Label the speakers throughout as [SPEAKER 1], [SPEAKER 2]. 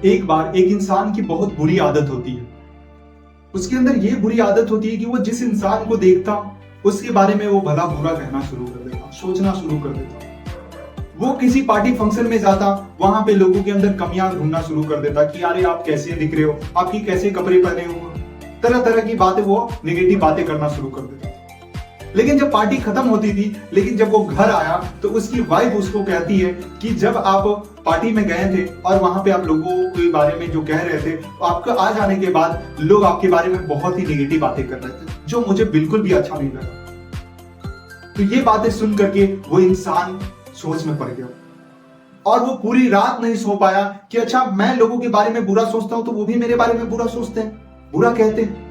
[SPEAKER 1] एक बार एक इंसान की बहुत बुरी आदत होती है। उसके अंदर ये बुरी आदत होती है कि वो जिस इंसान को देखता उसके बारे में वो भला बुरा कहना शुरू कर देता, सोचना शुरू कर देता। वो किसी पार्टी फंक्शन में जाता, वहां पे लोगों के अंदर कमियां ढूंढना शुरू कर देता कि यार आप कैसे दिख रहे हो, आपकी कैसे कपड़े पहने हो, तरह तरह की बातें, वो नेगेटिव बातें करना शुरू कर देता। लेकिन जब पार्टी खत्म होती थी, लेकिन जब वो घर आया तो उसकी वाइफ उसको कहती है कि जब आप पार्टी में गए थे और वहां पे आप लोगों के बारे में जो कह रहे थे, तो आपका आ जाने के बाद लोग आपके बारे में बहुत ही नेगेटिव बातें कर रहे थे, जो मुझे बिल्कुल भी अच्छा नहीं लगा। तो ये बातें सुन करके वो इंसान सोच में पड़ गया और वो पूरी रात नहीं सो पाया कि अच्छा, मैं लोगों के बारे में बुरा सोचता हूं तो वो भी मेरे बारे में बुरा सोचते हैं, बुरा कहते हैं।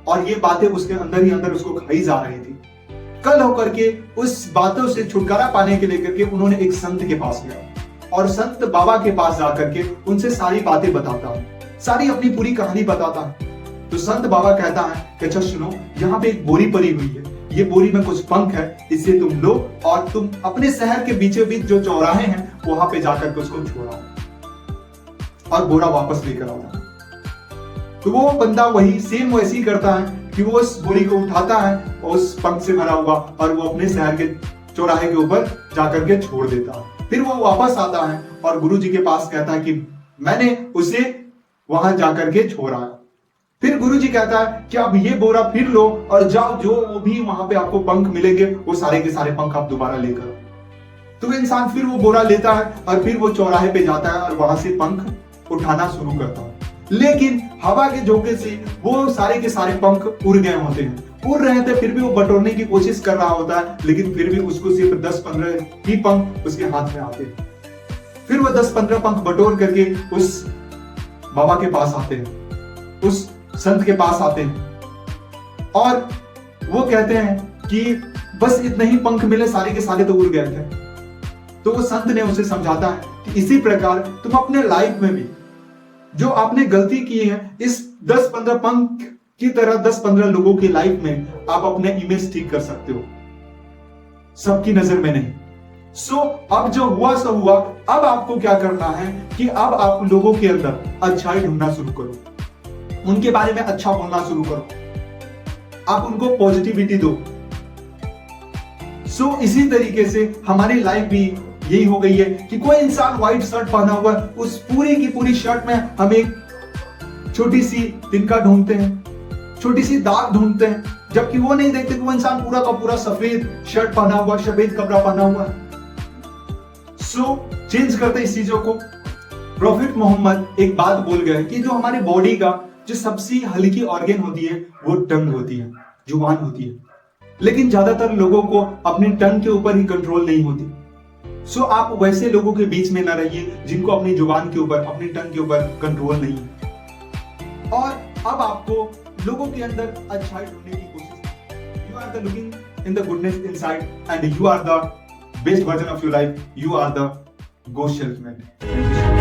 [SPEAKER 1] और ये बातें उसके अंदर ही अंदर उसको खाई जा रही थी। कल होकर के उस बातों से छुटकारा पाने के लेकर के उन्होंने एक संत के पास गया और संत बाबा के पास जाकर के उनसे सारी बातें बताता है, सारी अपनी पूरी कहानी बताता है। तो संत बाबा कहता है कि अच्छा सुनो, यहाँ पे एक बोरी पड़ी हुई है, ये बोरी में कुछ पंख है, इसे तुम लो और तुम अपने शहर के बीचों बीच जो चौराहे हैं वहां पे जाकर के उसको छोड़ाओ और बोरा वापस लेकर आओ। तो वो बंदा वही सेम वैसे ही करता है कि वो उस बोरी को उठाता है और उस पंख से भरा हुआ और वो अपने शहर के चौराहे के ऊपर जाकर के छोड़ देता है। फिर वो वापस आता है और गुरुजी के पास कहता है कि मैंने उसे वहां जाकर के छोड़ा है। फिर गुरुजी कहता है कि अब ये बोरा फिर लो और जाओ, जो भी वहां पे आपको पंख मिलेंगे वो सारे के सारे पंख आप दोबारा लेकर आओ। तो इंसान फिर वो बोरा लेता है और फिर वो चौराहे पे जाता है और वहां से पंख उठाना शुरू करता है। लेकिन हवा के झोंके से वो सारे के सारे पंख उड़ गए होते हैं, उड़ रहे थे, फिर भी वो बटोरने की कोशिश कर रहा होता है, लेकिन फिर भी उसको सिर्फ 10-15 ही पंख उसके हाथ में आते हैं। फिर वो 10-15 पंख बटोर करके उस बाबा के पास आते हैं, उस संत के पास आते हैं और वो कहते हैं कि बस इतने ही पंख मिले, सारे के सारे तो उड़ गए थे। तो वो संत ने उसे समझाता है कि इसी प्रकार तुम अपने लाइफ में भी जो आपने गलती की है, इस 10-15 पंख की तरह 10-15 लोगों की लाइफ में आप अपने इमेज ठीक कर सकते हो, सबकी नजर में नहीं। सो अब जो हुआ सो हुआ। अब आपको क्या करना है कि अब आप लोगों के अंदर अच्छाई ढूंढना शुरू करो, उनके बारे में अच्छा बोलना शुरू करो, आप उनको पॉजिटिविटी दो। सो इसी तरीके से हमारी लाइफ भी यही हो गई है कि कोई इंसान व्हाइट शर्ट पहना हुआ है, उस पूरी की पूरी शर्ट में हम एक छोटी सी तिनका ढूंढते हैं, छोटी सी दाग ढूंढते हैं, जबकि वो नहीं देखते कि वो इंसान पूरा का पूरा सफेद शर्ट पहना हुआ, सफेद कपड़ा पहना हुआ है। सो चेंज करते इस चीजों को। प्रॉफिट मोहम्मद एक बात बोल गए कि जो हमारे बॉडी का जो सबसे हल्की ऑर्गन होती है वो टंग होती है, जुबान होती है, लेकिन ज्यादातर लोगों को अपने टंग के ऊपर ही कंट्रोल नहीं होती। सो आप वैसे लोगों के बीच में ना रहिए जिनको अपनी जुबान के ऊपर, अपनी टंग के ऊपर कंट्रोल नहीं है। और अब आपको लोगों के अंदर अच्छाई ढूंढने की कोशिश। You are the looking in the goodness inside and you are the best version of your life. You are the ghost salesman.